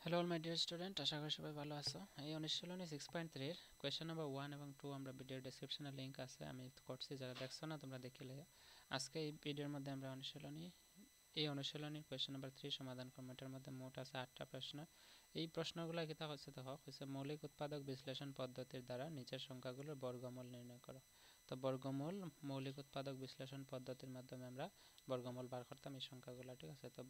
Hello all my dear student, আশা করি সবাই ভালো আছো। এই অনুশীলনী 6.3 এর কোয়েশ্চেন নাম্বার 1 এবং 2 আমরা ভিডিওর ডেসক্রিপশনে লিংক আছে, আমি করছি, যারা দেখছো না তোমরা দেখে লইও। আজকে এই ভিডিওর মধ্যে আমরা অনুশীলনীর কোয়েশ্চেন নাম্বার 3 সমাধান করব। এটার মধ্যে মোট আছে 8টা প্রশ্ন। এই প্রশ্নগুলো কিতা হচ্ছে দেখো, হচ্ছে মৌলিক উৎপাদক বিশ্লেষণ পদ্ধতির দ্বারা নিচের সংখ্যাগুলোর বর্গমূল নির্ণয় করো। তো বর্গমূল মৌলিক উৎপাদক বিশ্লেষণ পদ্ধতির মাধ্যমে আমরা বর্গমূল বার করতাম এই সংখ্যাগুলো, ঠিক আছে। তো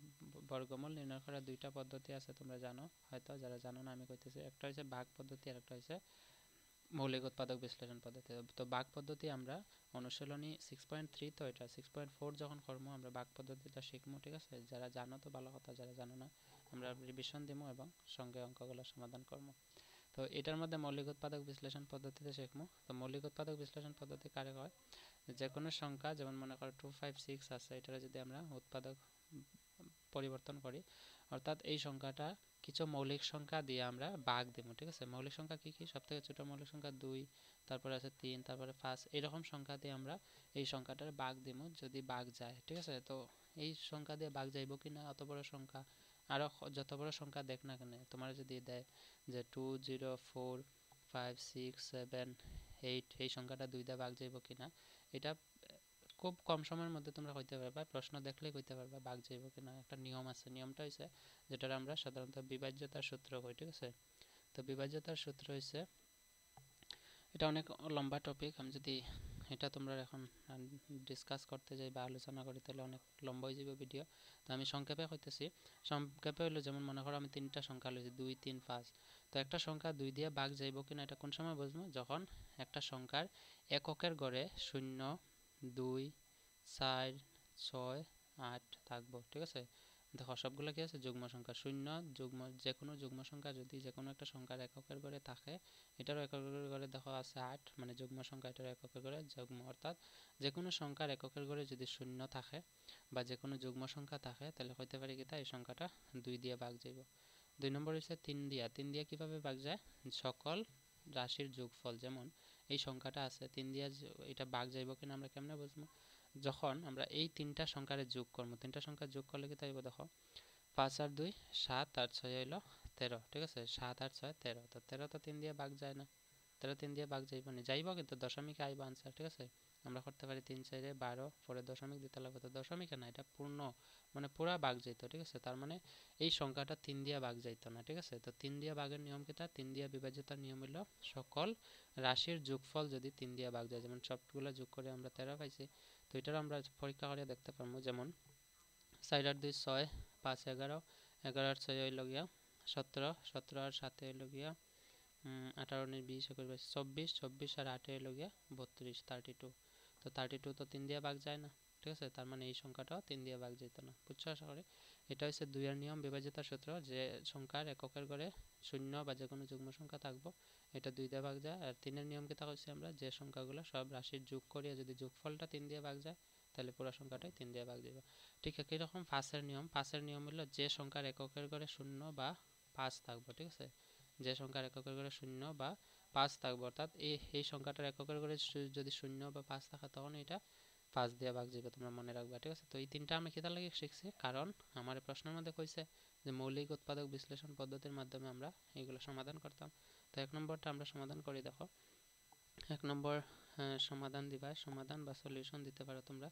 বর্গমূল নির্ণয় করার দুইটা পদ্ধতি আছে, তোমরা জানো হয়তো, যারা জানো না আমি কইতেছি। একটা হচ্ছে ভাগ পদ্ধতি আর একটা হচ্ছে মৌলিক উৎপাদক বিশ্লেষণ পদ্ধতি। তো ভাগ পদ্ধতি আমরা অনুশীলনী 6.3, তো এটা 6.4 যখন করবো আমরা ভাগ পদ্ধতিটা শিখবো, ঠিক আছে। যারা জানো তো ভালো কথা, যারা জানো না আমরা রিভিশন দিব এবং সঙ্গে অঙ্কগুলো সমাধান করবো। তো এটার মধ্যে মৌলিক উৎপাদক বিশ্লেষণ পদ্ধতিতে শিখবো। তো মৌলিক উৎপাদক বিশ্লেষণ পদ্ধতি কারে হয়? যে কোনো সংখ্যা, যেমন মনে করো 2 5 6 আছে, এটারে যদি আমরা উৎপাদক পরিবর্তন করি, অর্থাৎ এই সংখ্যাটা কিছু মৌলিক সংখ্যা দিয়ে আমরা ভাগ দেব, ঠিক আছে। মৌলিক সংখ্যা কি কি? সব থেকে ছোট মৌলিক সংখ্যা 2, তারপরে আছে 3, তারপরে 5, এরকম সংখ্যা দিয়ে আমরা এই সংখ্যাটার ভাগ দেব যদি ভাগ যায়, ঠিক আছে। তো এই সংখ্যা দিয়ে ভাগ যাইব কিনা, অত বড় সংখ্যা আরো যত বড় সংখ্যা দেখ না কেন, তোমার যদি দেয় যে 2 0 4 5 6 7 8, এই সংখ্যাটা 2 দিয়ে ভাগ যাইব কিনা, এটা খুব কম সময়ের মধ্যে তোমরা কইতে পারবা, প্রশ্ন দেখলেই কইতে পারবা ভাগ যাইব কিনা। একটা নিয়ম আছে, নিয়মটা হইছে যেটা আমরা সাধারণত বিভাজ্যতার সূত্র কই, ঠিক আছে। তো বিভাজ্যতার সূত্র হইছে, এটা অনেক লম্বা টপিক, আমি যদি এটা তোমরা এখন ডিসকাস করতে যাই বা আলোচনা করি তাহলে অনেক লম্বা হয়ে যাবে ভিডিও। তো আমি সংক্ষেপে কইতেছি। সংক্ষেপে হলো, যেমন মনে করো আমি 3টা সংখ্যা লইছি 2 3 5। তো একটা সংখ্যা 2 দিয়ে ভাগ যাইব কিনা এটা কোন সময় বুঝবো? যখন একটা সংখ্যার এককের গড়ে 0 2 4 6 8 থাকবো, ঠিক আছে। দেখো সবগুলো কি আছে? যুগ্ম সংখ্যা। শূন্য যুগ্ম, যে কোনো যুগ্ম সংখ্যা যদি যে কোনো একটা সংখ্যার এককের ঘরে থাকে, এটারও এককের ঘরে দেখো আছে 8, মানে যুগ্ম সংখ্যা, এটার এককের ঘরে যুগ্ম, অর্থাৎ যে কোনো সংখ্যার এককের ঘরে যদি শূন্য থাকে বা যে কোনো যুগ্ম সংখ্যা থাকে, তাহলে হইতে পারে কি এই সংখ্যাটা 2 দিয়ে ভাগ যাইব। 2 নম্বর হচ্ছে 3 দিয়া। 3 দিয়া কিভাবে ভাগ যায়? সকল রাশির যোগফল, যেমন এই সংখ্যাটা আছে 3 দিয়া, এটা ভাগ যাইব কিনা আমরা কেমনে বুঝবো? যখন আমরা এই 3টা সংখ্যারে যোগ করবো, 3টা সংখ্যা যোগ করলে কি তাইব? দেখো 5 আর 2 7 আর 6 হইল 13, ঠিক আছে। 7 আর 6 13, তো 13 তো 3 দিয়ে ভাগ যায় না, 13 3 দিয়ে ভাগ যাইব না, যাইব কিন্তু দশমিক আইব আনসার, ঠিক আছে। আমরা করতে পারি 3 4 12, পরে দশমিক দিতে লাগবে, তো দশমিক না, এটা পূর্ণ মানে পুরা ভাগ যাইতো, ঠিক আছে। তার মানে এই সংখ্যাটা 3 দিয়ে ভাগ যাইতো না, ঠিক আছে। তো 3 দিয়ে ভাগের নিয়ম কিটা? 3 দিয়ে বিভাজ্যতার নিয়ম হলো সকল রাশির যোগফল যদি 3 দিয়ে ভাগ যায়, যেমন সবগুলো যোগ করে আমরা 13 পাইছি। তো এটার আমরা পরীক্ষা করে দেখতে পারবো, যেমন 4 আর 2 6, 5 11, 11 আর 6 হইল গিয়া 17, 17 আর 7 হইল গিয়া 18 19 20 21 22, 24, 24 আর 8 হইল গিয়া 32, 32। তো 32 তো 3 দিয়ে ভাগ যায় না, ঠিক আছে। তার মানে এই সংখ্যাটাও 3 দিয়ে ভাগ যেত না, বুঝছো আশা করি। এটা হচ্ছে 2 এর নিয়ম, বিভাজ্যতার সূত্র, যে সংখ্যার এককের ঘরে শূন্য বা যে কোনো যুগ্ম সংখ্যা থাকবো, এটা 2 দিয়ে ভাগ যায়। আর 3 এর নিয়ম কি থাকছে, আমরা যে সংখ্যাগুলো সব রাশির যোগ করিয়া যদি যোগফলটা 3 দিয়ে ভাগ যায়, তাহলে পুরো সংখ্যাটাই 3 দিয়ে ভাগ যাবে। ঠিক একই রকম 5 এর নিয়ম। 5 এর নিয়ম হলো যে সংখ্যার এককের ঘরে শূন্য বা 5 থাকবো, ঠিক আছে। যে সংখ্যার এককের ঘরে শূন্য বা 5 থাকবো, অর্থাৎ এই সংখ্যাটার এককের ঘরে যদি শূন্য বা 5 থাকে, তখন এটা 5 দিয়ে ভাগ যাবে, তোমরা মনে রাখবা, ঠিক আছে। তো এই তিনটা আমি কিতার লাগে শিখছি, কারণ আমার প্রশ্নের মধ্যে কইছে যে মৌলিক উৎপাদক বিশ্লেষণ পদ্ধতির মাধ্যমে আমরা এইগুলো সমাধান করতাম। তো 1 নম্বরটা আমরা সমাধান করি। দেখো 1 নম্বর সমাধান দিবা, সমাধান বা সলিউশন দিতে পারো তোমরা।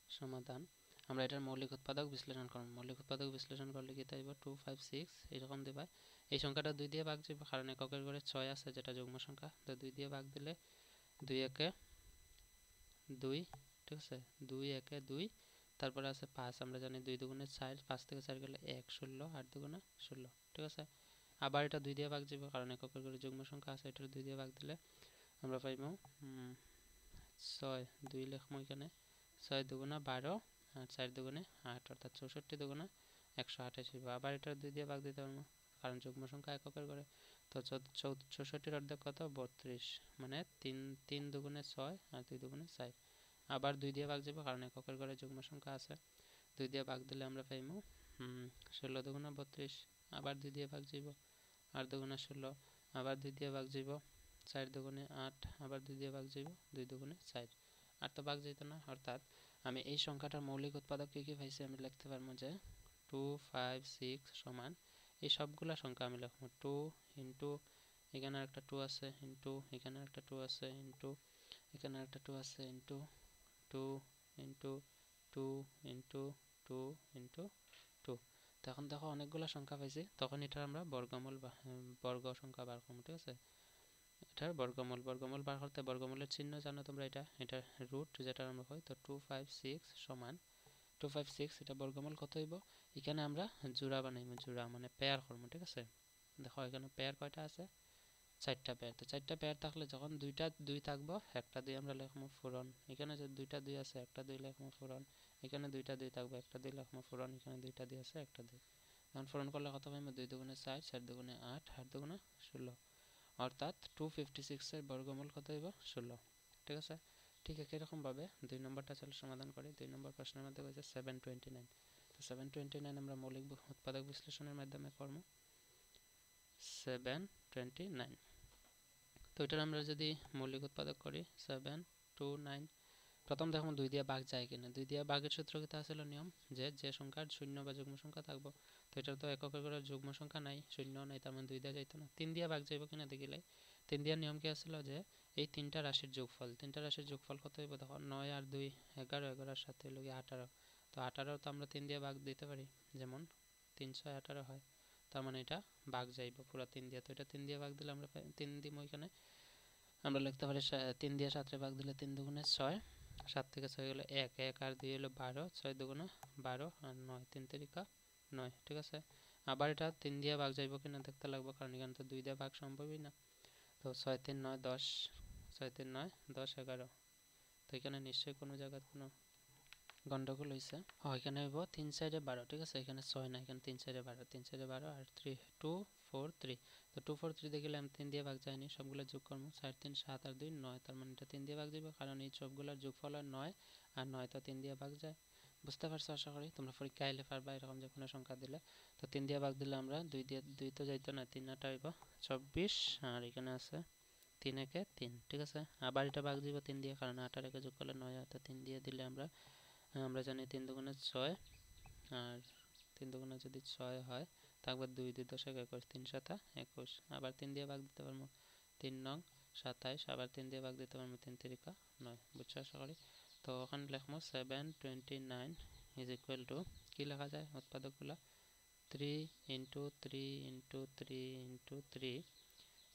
সমাধান, আমরা এটার মৌলিক উৎপাদক বিশ্লেষণ করব। মৌলিক উৎপাদক বিশ্লেষণ করলে কি তাইব? 2 5 6 এরকম দিবা। এই সংখ্যাটা 2 দিয়ে ভাগ যাবে, কারণ এককের ঘরে 6 আছে, যেটা যুগ্ম সংখ্যা। তো 2 দিয়ে ভাগ দিলে 2 একে 2, ঠিক আছে। 2 একে 2, তারপরে আছে 5, আমরা জানি 2 দুগুণে 4, 5 থেকে 4 গেলে 1, 16, 8 দুগুণে 16, ঠিক আছে। আবার এটা 2 দিয়ে ভাগ যাবে, কারণ এককের ঘরে যুগ্ম সংখ্যা আছে, এটা 2 দিয়ে ভাগ দিলে আমরা পাইব 6, 2 লিখবো এখানে, 6 দুগুণা 12 আর 4 দুগুণে 8, অর্থাৎ 64 দুগুণা 128 হইব। আবার এটা 2 দিয়ে ভাগ দিতে পারবো, কারণ যুগ্ম সংখ্যা এককের ঘরে। তো 64 অর্ধেক কত? 32, মানে 3 দুগুণে 6 আর 2 দুগুণে 4। আবার 2 দিয়ে ভাগ যাব, কারণ এককের ঘরে যুগ্ম সংখ্যা আছে, 2 দিয়ে ভাগ দিলে আমরা পাইব 16 দুগুণা 32। আবার 2 দিয়ে ভাগ যাব, আর দুগুণা 16, আবার 2 দিয়ে ভাগ যাব, 4 দুগুণে 8, আবার 2 দিয়ে ভাগ যাব, 2 দুগুণে 4। আর তো ভাগ যেত না, অর্থাৎ আমি এই সংখ্যাটার মৌলিক উৎপাদক কি কি পাইছি, আমি লিখতে পারবো যে 2 5 6 সমান এই সবগুলা সংখ্যা আমি লিখবো 2 ইন্টু এখানে একটা 2 আছে ইন্টু এখানে একটা 2 আছে ইন্টু এখানে একটা 2 আছে ইন্টু 2 ইন্টু 2 ইন্টু 2 ইন্টু 2। তখন দেখো অনেকগুলো সংখ্যা পাইছি, তখন এটার আমরা বর্গমূল বা বর্গ সংখ্যা বার করবো। ঠিক আছে, এটার বর্গমূল বার করতে বর্গমূলের চিহ্ন জানো তোমরা, এটার রুট যেটা আমরা কই, তো 256 সমান 256, এটা বর্গমূল কত হইব? এখানে আমরা জোড়া বানাইবো, জোড়া মানে পেয়ার করবো। ঠিক আছে, দেখো এখানে পেয়ার কয়টা আছে? 4টা পেয়ার। তো 4টা পেয়ার থাকলে যখন দুইটা 2 থাকবো, একটা 2 আমরা লিখবো পূরণ, এখানে যে দুইটা 2 আছে একটা 2 লিখবো পূরণ, এখানে দুইটা 2 থাকবে একটা 2 লিখবো পূরণ, এখানে দুইটা 2 আছে একটা 2। এখন পূরণ করলে কত পাইবো? 2 দুগুণে 4, 4 দুগুণে 8, 8 দুগুণে 16, অর্থাৎ 256 এর বর্গমূল কত হইব? 16। ঠিক আছে, ঠিক একই রকম ভাবে 2 নম্বরটা চলো সমাধান করি। 2 নম্বর প্রশ্নের মধ্যে হয়েছে 729। তো 729 আমরা মৌলিক উৎপাদক বিশ্লেষণের মাধ্যমে করব। 729, তো এটার আমরা যদি মৌলিক উৎপাদক করি 729, প্রথম দেখো 2 দিয়ে ভাগ যায় কিনা। 2 দিয়ে ভাগের সূত্র কি ছিল নিয়ম, যে সংখ্যার শূন্য বা যুগ্ম সংখ্যা থাকবো, তো এটার তো এককের করে যুগ্ম সংখ্যা নাই, শূন্য নাই, তার মানে 2 দিয়ে যাইতো না। 3 দিয়ে ভাগ যাইব কিনা দেখিলে, 3 দিয়ে নিয়ম কি আসলে যে এই তিনটা রাশির যোগফল, তিনটা রাশির যোগফল কত হইব? দেখো 9 আর 2 11, 11 আর 7 হইল 18। তো 18 তো আমরা 3 দিয়ে ভাগ দিতে পারি, যেমন 3 6 18 হয়, তার মানে এটা ভাগ যাইব পুরো 3 দিয়ে। তো এটা 3 দিয়ে ভাগ দিলে আমরা 3 দিব, এখানে আমরা লিখতে পারি 3 দিয়ে 7 রে ভাগ দিলে 3 দুগুণে 6, 7 থেকে 6 গেলে 1, 1 আর 2 হলো 12, 6 দুগুণে 12 আর 9, 3 তিরিকা 9। ঠিক আছে, আবার এটা 3 দিয়ে ভাগ যাইব কিনা দেখতে লাগবে, কারণ এখানে তো 2 দিয়ে ভাগ সম্ভবই না। তো 6 3 9 10, 6 3 9 10 11। তো এখানে নিশ্চয়ই কোনো জায়গায় কোনো গন্ডগোল হয়েছে। এখানে হইব 3 সাইডে 12। ঠিক আছে, এখানে 6 না, এখানে 3 সাইডে 12, 3 সাইডে 12 আর 3 2 4 3। তো 2 4 3 দেখলে আমি 3 দিয়ে ভাগ যায়নি, সবগুলো যোগ করবো, 4 3 7 আর 2 9, তার মানে এটা 3 দিয়ে ভাগ যাবে, কারণ এই সবগুলোর যোগফল হয় 9, আর 9 তো 3 দিয়ে ভাগ যায়। বুঝতে পারছো আশা করি, তোমরা পরীক্ষা আইলে পারবা এরকম যে কোনো সংখ্যা দিলে। তো 3 দিয়ে ভাগ দিলে আমরা 2 দিয়ে 2 তো যাইতো না, 3 8 হইব 24, আর এখানে আছে 3 একে 3। ঠিক আছে, আবার এটা ভাগ দিব 3 দিয়ে, কারণ 8 আর 1 যোগ করলে 9 হয়, তো 3 দিয়ে দিলে আমরা জানি 3 দুগুণে 6, আর 3 দুগুণে যদি 6 হয় তারপর 2 2 10 21, 3 7 21, আবার 3 দিয়ে ভাগ দিতে পারবো, 3 নং 27, আবার 3 দিয়ে ভাগ দিতে পারবো, 3 তিরিকা 9। বুঝছো আশা করি। তো ওখানে লিখবো 729 ইজ ইকুয়াল টু, কি লেখা যায় উৎপাদকগুলো, 3 into 3 into 3 into 3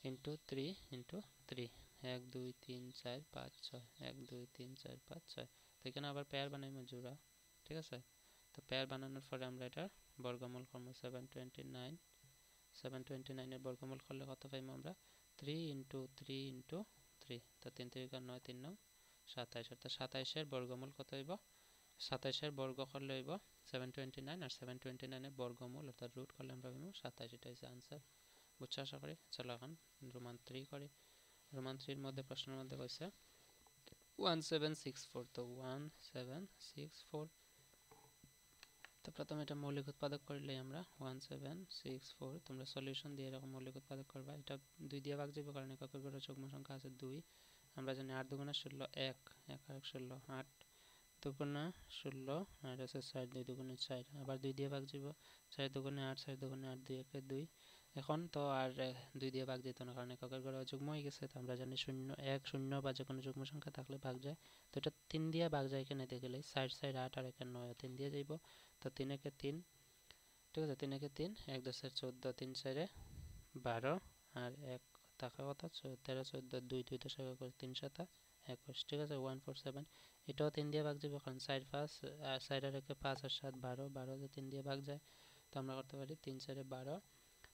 into 3 into 3, 1 2 3 4 5 6, 1 2 3 4 5 6। তো এখানে আবার পেয়ার বানাইবো জোড়া। ঠিক আছে, তো পেয়ার বানানোর পরে আমরা এটার বর্গমূল করবো। 729 এর বর্গমূল করলে কত পাইবো আমরা? 3 ইন্টু 3 ইন্টু 3, তো 3 3 9, 3 9 27, অর্থাৎ 27 এর বর্গমূল কত হইব? 27 এর বর্গ করলে হইব 729, আর 729 এর বর্গমূল অর্থাৎ রুট করলে আমরা পাইবো 27। এটা হচ্ছে আনসার। বুঝছো আশা করি। চলো এখন রোমান 3 করি। রোমান 3 এর মধ্যে প্রশ্নের মধ্যে কইছে 1764, তো 1764, তো প্রথমে এটা মৌলিক উৎপাদক করলে আমরা 1764, তোমরা সলিউশন দিয়ে এরকম মৌলিক উৎপাদক করবা। এটা 2 দিয়ে ভাগ যাবে, কারণ এককের ঘরে যুগ্ম সংখ্যা আছে 2। আমরা জানি 8 দুগুণে 16, 1 1 আর 16, 8 দুগুণে 16, আর আছে 4 2 দুগুণে 4, আবার 2 দিয়ে ভাগ যাব, 4 দুগুণে 8, 4 দুগুণে 8, 2 একে 2। এখন তো আর 2 দিয়ে ভাগ যেত না, কারণ এককের ঘরে যুগ্ম হয়ে গেছে। তো আমরা জানি 0 1 0 বা যে কোনো যুগ্ম সংখ্যা থাকলে ভাগ যায়। তো এটা 3 দিয়ে ভাগ যায়, এখানে দেখলে 4 4 8 আর 1 9, 3 দিয়ে যাইব। তো 3 একে 3। ঠিক আছে, 3 একে 3, 1 10 14, 3 4 12, আর 1 থাকা কথা 13 14, 2 2 10 করে 3 7 21। ঠিক আছে, 147, এটাও 3 দিয়ে ভাগ যাবে, কারণ 4 5 আর 4 আর 1 5 আর 7 12, 12 যে 3 দিয়ে ভাগ যায়। তো আমরা করতে পারি 3 4 12,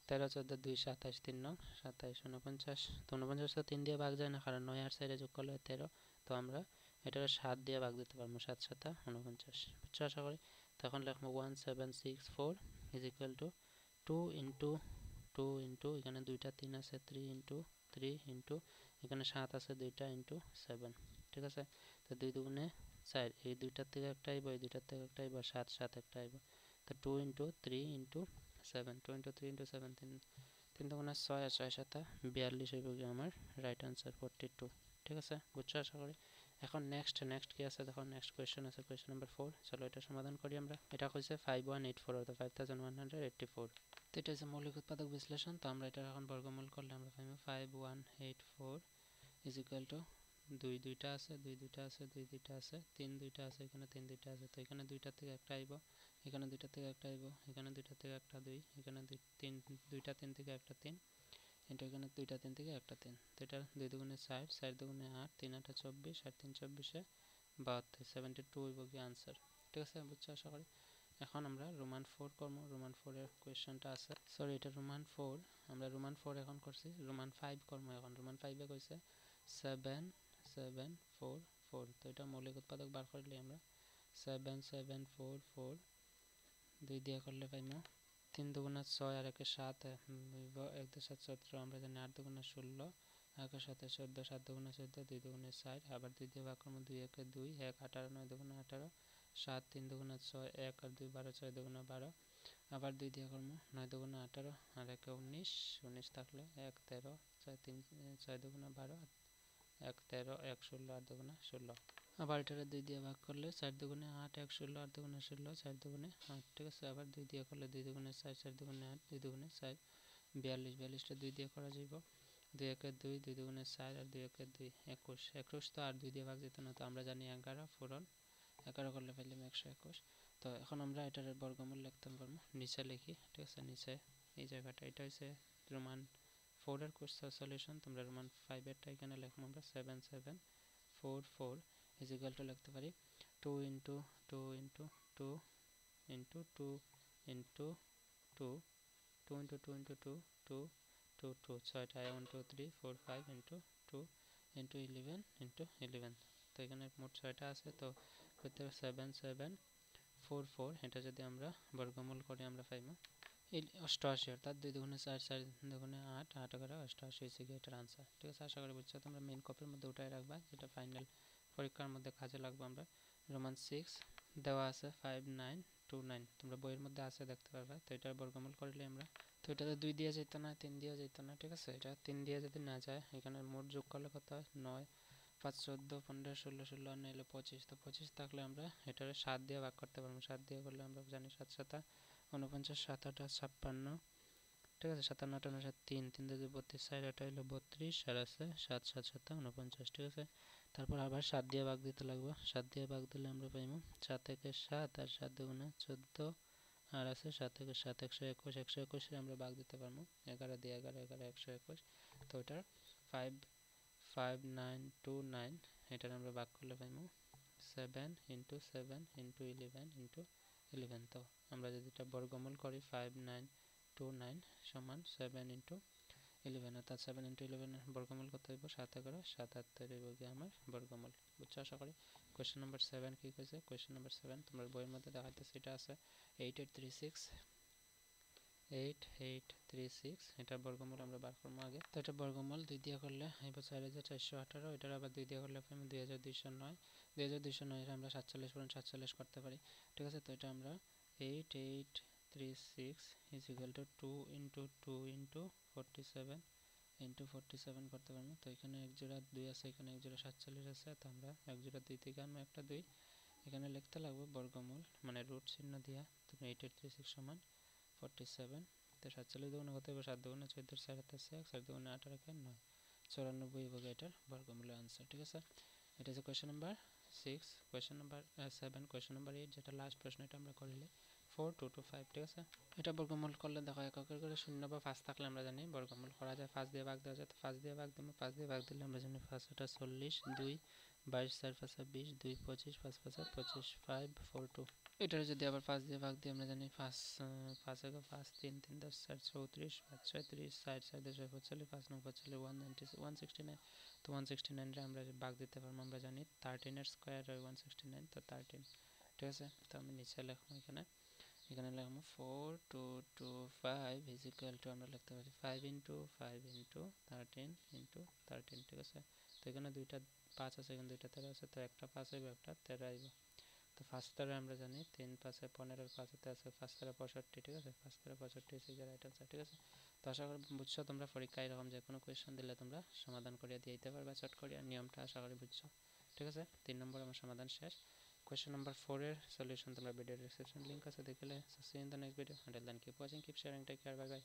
13 14 2 27, 3 নং 27, 49। তো 49 তো 3 দিয়ে ভাগ যায় না, কারণ 9 আর 4 যোগ করলে 13। তো আমরা এটাকে 7 দিয়ে ভাগ দিতে পারবো, 7 7 49। বুঝছো আশা করি। তখন লিখবো 1764 is equal to 2 into 2 into এখানে 2টা 3 আছে, 3 ইন্টু 3 ইন্টু এখানে 7 আছে 2টা ইন্টু 7। ঠিক আছে, তো 2 দুগুণে 4, এই 2টার থেকে একটা আইব, এই 2টার থেকে একটা আইব, 7 7 একটা আইব। তো 2 ইন্টু 3 ইন্টু 7, 2 ইন্টু 3 ইন্টু 7, 3 দুগুণে 6 আর 6 7 42 হইব কি আমার রাইট আনসার 42। ঠিক আছে, বুঝছো আশা করি। এখন নেক্সট কি আছে দেখো, নেক্সট কোয়েশ্চেন আছে, কোয়েশ্চেন নাম্বার 4। চলো এটা সমাধান করি আমরা। এটা কইছে 5184 অর্থাৎ 5184। তো এটা হচ্ছে মৌলিক উৎপাদক বিশ্লেষণ। তো আমরা এটা এখন বর্গমূল করলে আমরা পাইব 5184 ইজ ইকুয়াল টু 2 দুইটা আছে, 2 দুইটা আছে, 2 দুইটা আছে, 3 দুইটা আছে, এখানে 3 দুইটা আছে। তো এখানে দুইটা থেকে একটা আইব, এখানে দুইটা থেকে একটা আইব, এখানে দুইটা থেকে একটা 2, এখানে দুইটা 3 থেকে একটা 3, এটা এখানে দুইটা 3 থেকে একটা 3। তো এটা 2 দুগুণে 4, 4 দুগুণে 8, 3 8 24, আর 3 24 72, 72 হইব কি আনসার। ঠিক আছে, বুঝছো আশা করি। এখন আমরা রোমান 4 করব। রোমান 4 এর কোয়েশ্চনটা আছে, সরি এটা রোমান 4, আমরা রোমান 4 এখন করছি, রোমান 5 করব। এখন রোমান 5 এ কইছে 7 7 4 4। তো এটা মৌলিক উৎপাদক বার করলে আমরা 7 7 4 4 2 দিয়ে করলে পাইমু 3 দুগুণা 6 আর 1 7, 1 2 7 17, আমরা জানি 8 দুগুণা 16, 1 7 14, 7 দুগুণা 14, 2 দুগুণে 4, আবার 2 দিয়ে ভাগ করবো, 2 1 2, 1 18, 9 দুগুণা 18, 7 3 দুগুণা 6, 1 আর 2 12, 6 দুগুণা 12, আবার 2 দিয়ে করবো, 9 দুগুণা 18 আর 1 19, 19 থাকলে 1 13, 6 3 6 দুগুণা 12, 1 13, 1 16, 8 দুগুণা 16। আবার এটারে 2 দিয়ে ভাগ করলে 4 দুগুণে 8, 1 16, 8 দুগুণে 16, 4 দুগুণে 8। ঠিক আছে, আবার 2 দিয়ে করলে 2 দুগুণে 4, 4 দুগুণে 8, 2 দুগুণে 4 42, 42টা 2 দিয়ে করা যাইব, 2 1 2, 2 দুগুণে 4 আর 2 1 2 21, 21 তো আর 2 দিয়ে ভাগ যেত না। তো আমরা জানি 11 পূরণ 11 করলে পাইলাম 121। তো এখন আমরা এটার বর্গমূল লিখতে পারবো, নিচে লিখি। ঠিক আছে, নিচে এই জায়গাটা, এটা হচ্ছে রোমান 4 এর কোশ্চেন সলিউশন। তোমরা রোমান 5 এরটা এখানে লিখবো আমরা 7 7 4 4 ইজ ইকুয়াল টু লিখতে পারি 2 into 2 into 2 into 2 into 2 2 into 2 into 2 2 2 2 ছয়টা 1 2 3 4 5 ইন্টু 2 ইন্টু 11 ইন্টু 11। তো এখানে মোট ছয়টা আছে। তো প্রত্যেক 7 7 4 4 এটা যদি আমরা বর্গমূল করি আমরা পাইব 88, অর্থাৎ 2 দুগুণে 4 4 দুগুণে 8 8 করে 88 হয়েছে গিয়ে এটার আনসার। ঠিক আছে, আশা করি বুঝছো। তোমরা মেইন কপির মধ্যে উঠাই রাখবা, যেটা ফাইনাল পরীক্ষার মধ্যে কাজে লাগবে। আমরা রোমান 6 দেওয়া আছে 5929, তোমরা বইয়ের মধ্যে আছে দেখতে পারবা। তো এটার বর্গমূল করলে আমরা, তো এটা তো 2 দিয়ে যেত না, 3 দিয়ে যেত না। ঠিক আছে, এটা 3 দিয়ে যদি না যায়, এখানে মোট যোগ করলে কত হয় 9 5 14 15 16 16 আর 9 25। তো 25 থাকলে আমরা এটারে 7 দিয়ে ভাগ করতে পারবো। 7 দিয়ে করলে আমরা জানি 7 7 49, 7 8 56। ঠিক আছে, 57 58 3 3 দিয়ে 32, 4 এটা হলো 32 আর আছে 7 7 7 49। ঠিক আছে, তারপর আবার 7 দিয়ে ভাগ দিতে লাগবে। 7 দিয়ে ভাগ দিলে আমরা পাইব 7 1 7 আর 7 দুগুণে 14 আর আছে 7 1 7 121, 121 আমরা ভাগ দিতে পারবো 11 দিয়ে 11 11 121। তো এটার 5 5 9 2 9, এটার আমরা ভাগ করলে পাইব 7 ইন্টু 7 ইন্টু 11 ইন্টু 11। তো আমরা যদি এটা বর্গমূল করি 5 9 2 9 সমান 7 ইন্টু 11, অর্থাৎ 7 ইন্টু 11 বর্গমূল কত হইব 7 11 77 হইব গিয়ে আমার বর্গমূল। বুঝছো আশা করি। কোয়েশ্চেন নাম্বার 7 কি কইছে? কোয়েশ্চেন নাম্বার 7 তোমার বইয়ের মধ্যে দেখাইতেছে, এটা আছে 8836 এটার বর্গমূল আমরা বার করবো আগে। তো এটা বর্গমূল 2 দিয়ে করলে হইব 4418, এটার আবার 2 দিয়ে করলে পাইব 2209। 2209 এর আমরা 47 পর্যন্ত 47 করতে পারি। ঠিক আছে, তো এটা আমরা 8836 is equal to 2 into 2 into 47 into 47 করতে পারবো। তো এখানে এক জোড়া 2 আছে, এখানে এক জোড়া 47 আছে। তো আমরা এক জোড়া 2 থেকে আনবো একটা 2, এখানে লিখতে লাগবে বর্গমূল মানে রুট চিহ্ন দিয়া। তুমি 8836 সমান 47। তো 47 দুগুণে কত হবে 7 দুগুণে 14 4 হাতে 6 4 দুগুণে 18 কে 9 94 হবে এটার বর্গমূলের আনসার। ঠিক আছে, এটা হচ্ছে question number 6। Question number 7, question number 8 যেটা লাস্ট প্রশ্ন, এটা আমরা করিলে 4 2 2 5। ঠিক আছে, এটা বর্গমূল করলে দেখো এককের করে 0 বা 5 থাকলে আমরা জানি বর্গমূল করা যায়। 5 দিয়ে ভাগ দেওয়া যায়, তো 5 দিয়ে ভাগ দিব। 5 দিয়ে ভাগ দিলে আমরা জানি 5 এটা 40 2 22 4 5 20 2 25 5 5 25 5 4 2। এটার যদি আবার 5 দিয়ে ভাগ দিই আমরা জানি 5 5 1 5 3 3 10 4 34 5 6 30 60 60 10 45 5 9 45 169। তো 169 রে আমরা ভাগ দিতে পারবো, আমরা জানি 13 এর স্কয়ার হয় 169, তো 13। ঠিক আছে, তো আমি নিচে লিখবো এখানে লিখবো 4 2 2 5 ইজ ইকুয়াল টু আমরা লিখতে পারি 5 ইন্টু 5 ইন্টু 13 ইন্টু 13। ঠিক আছে, তো এখানে দুইটা 5 আছে, এখানে দুইটা 13 আছে, তো একটা 5 হইব একটা 13 আইব। তো 5 13 আমরা জানি 3 5 15 5 হাতে আছে 5 13 65। ঠিক আছে, 5 13 65 হচ্ছে রাইট আনসার। ঠিক আছে, তো আশা করি বুঝছো তোমরা পরীক্ষায় এরকম যে কোনো কোয়েশ্চেন দিলে তোমরা সমাধান করে দিয়ে দিতে পারবে চট করে, আর নিয়মটা আশা করি বুঝছো। ঠিক আছে, 3 নম্বর আমার সমাধান শেষ। কোয়েশ্চেন নাম্বার 4 এর সলিউশন তোমরা ভিডিও ডেসক্রিপশন লিংক আছে দেখলে। So see in the next video, until then keep watching, keep sharing, take care, bye by.